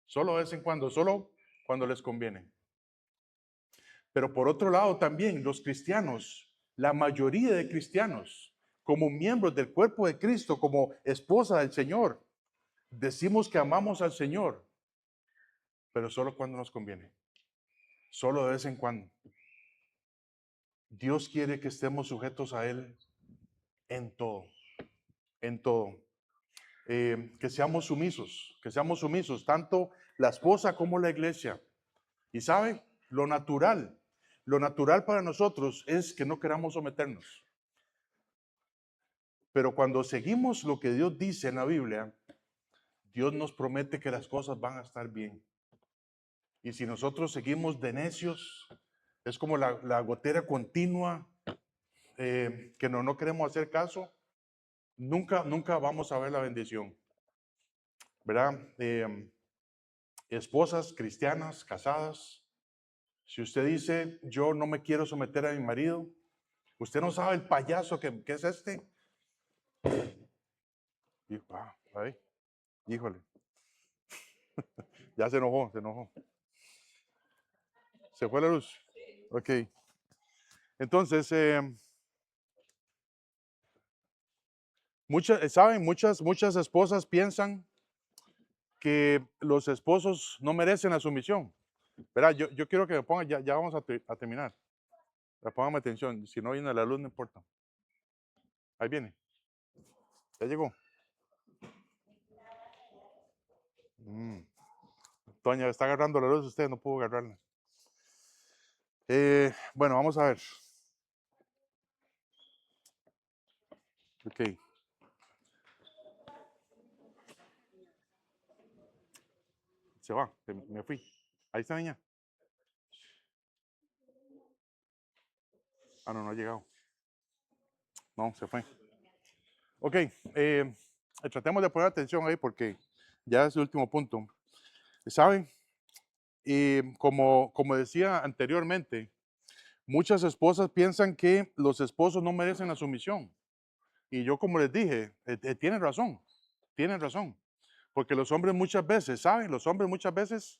Solo de vez en cuando, solo cuando les conviene. Pero por otro lado también los cristianos, la mayoría de cristianos, como miembros del cuerpo de Cristo, como esposa del Señor, decimos que amamos al Señor, pero solo cuando nos conviene, solo de vez en cuando. Dios quiere que estemos sujetos a Él en todo, en todo. Que seamos sumisos, tanto la esposa como la iglesia. Y sabe, lo natural para nosotros es que no queramos someternos. Pero cuando seguimos lo que Dios dice en la Biblia, Dios nos promete que las cosas van a estar bien. Y si nosotros seguimos de necios, es como la gotera continua, que no queremos hacer caso, nunca vamos a ver la bendición. ¿Verdad? Esposas cristianas, casadas, si usted dice, yo no me quiero someter a mi marido, usted no sabe el payaso que es este. Y, ahí, híjole, ya se enojó. ¿Se fue la luz? Ok. Entonces, ¿saben? Muchas esposas piensan que los esposos no merecen la sumisión. Verá, yo quiero que me pongan, ya vamos a terminar. Póngame atención, si no viene la luz, no importa. Ahí viene. Ya llegó. Toña, está agarrando la luz usted, no pudo agarrarla. Bueno, vamos a ver. Ok. Se va, me fui. Ahí está, niña. No ha llegado. No, se fue. Ok, tratemos de poner atención ahí porque ya es el último punto. ¿Saben? Como decía anteriormente, muchas esposas piensan que los esposos no merecen la sumisión. Y yo, como les dije, tienen razón, porque los hombres muchas veces, ¿saben? Los hombres muchas veces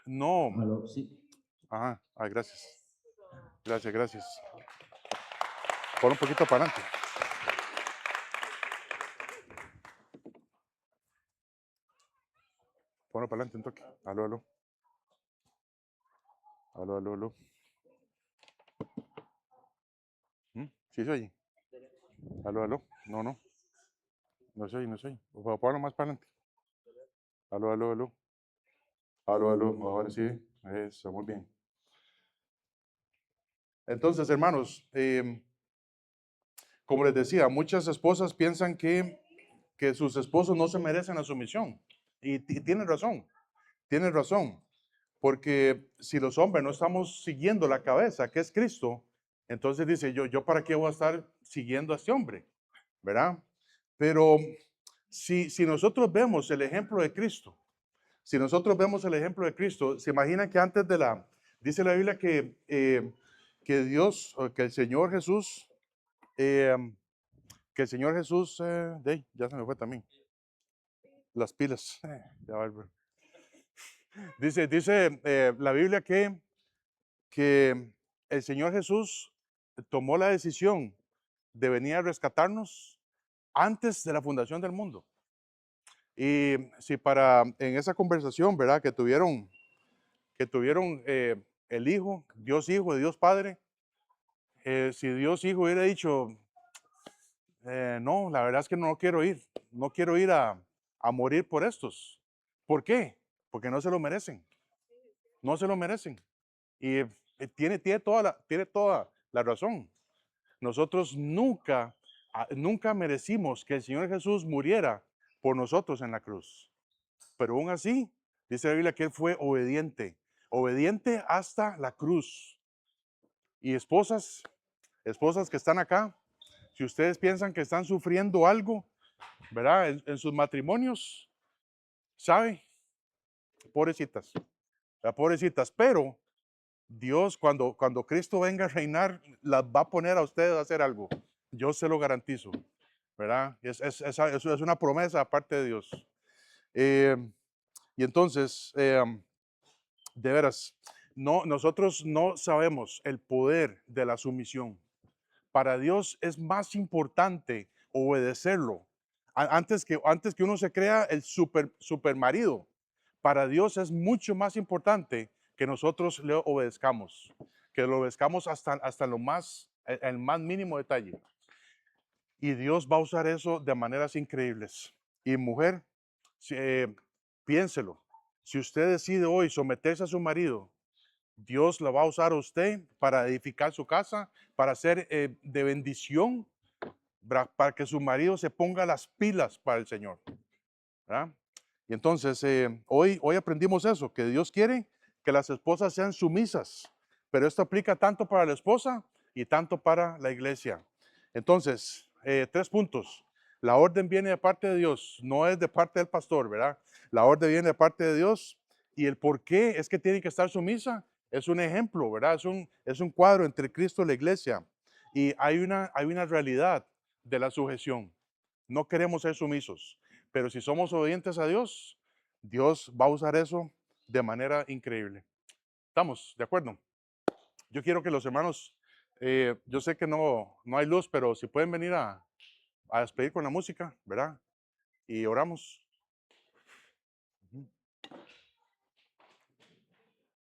no. Aló, sí. Ajá, gracias. Gracias. Pon un poquito para adelante. Ponlo para adelante un toque. Aló. ¿Sí se oye? Aló. No. No se oye. Por favor, ponlo más para adelante. Aló. Ahora sí. Eso, muy bien. Entonces, hermanos, como les decía, muchas esposas piensan que sus esposos no se merecen la sumisión. Y tienen razón. Porque si los hombres no estamos siguiendo la cabeza, que es Cristo, entonces dice, yo para qué voy a estar siguiendo a este hombre, ¿verdad? Pero si nosotros vemos el ejemplo de Cristo, se imagina que antes dice la Biblia que Dios, o que el Señor Jesús, ya se me fue también, las pilas, ya va, dice la Biblia que el Señor Jesús tomó la decisión de venir a rescatarnos antes de la fundación del mundo. Y si en esa conversación, ¿verdad? Que tuvieron el Hijo, Dios Hijo y Dios Padre, si Dios Hijo hubiera dicho, no, la verdad es que no quiero ir a morir por estos. ¿Por qué? Porque no se lo merecen. Y tiene toda la razón. Nosotros nunca merecimos que el Señor Jesús muriera por nosotros en la cruz. Pero aún así, dice la Biblia que Él fue obediente hasta la cruz. Y esposas que están acá, si ustedes piensan que están sufriendo algo, ¿verdad? En sus matrimonios, ¿sabe? Pobrecitas, pero Dios, cuando Cristo venga a reinar, las va a poner a ustedes a hacer algo. Yo se lo garantizo, ¿verdad? Es una promesa aparte de Dios. Y entonces, de veras, nosotros no sabemos el poder de la sumisión, Para Dios es más importante obedecerlo. Antes que uno se crea el super marido, para Dios es mucho más importante que nosotros le obedezcamos, que lo obedezcamos hasta lo más, el más mínimo detalle. Y Dios va a usar eso de maneras increíbles. Y mujer, piénselo. Si usted decide hoy someterse a su marido, Dios la va a usar a usted para edificar su casa, para ser de bendición, para que su marido se ponga las pilas para el Señor. ¿Verdad? Y entonces, hoy aprendimos eso, que Dios quiere que las esposas sean sumisas, pero esto aplica tanto para la esposa y tanto para la iglesia. Entonces, 3 puntos. La orden viene de parte de Dios, no es de parte del pastor, ¿verdad? La orden viene de parte de Dios y el por qué es que tiene que estar sumisa es un ejemplo, ¿verdad? Es un cuadro entre Cristo y la iglesia. Y hay una realidad de la sujeción. No queremos ser sumisos, pero si somos obedientes a Dios, Dios va a usar eso de manera increíble. ¿Estamos de acuerdo? Yo quiero que los hermanos, yo sé que no hay luz, pero si pueden venir a despedir con la música, ¿verdad? Y oramos.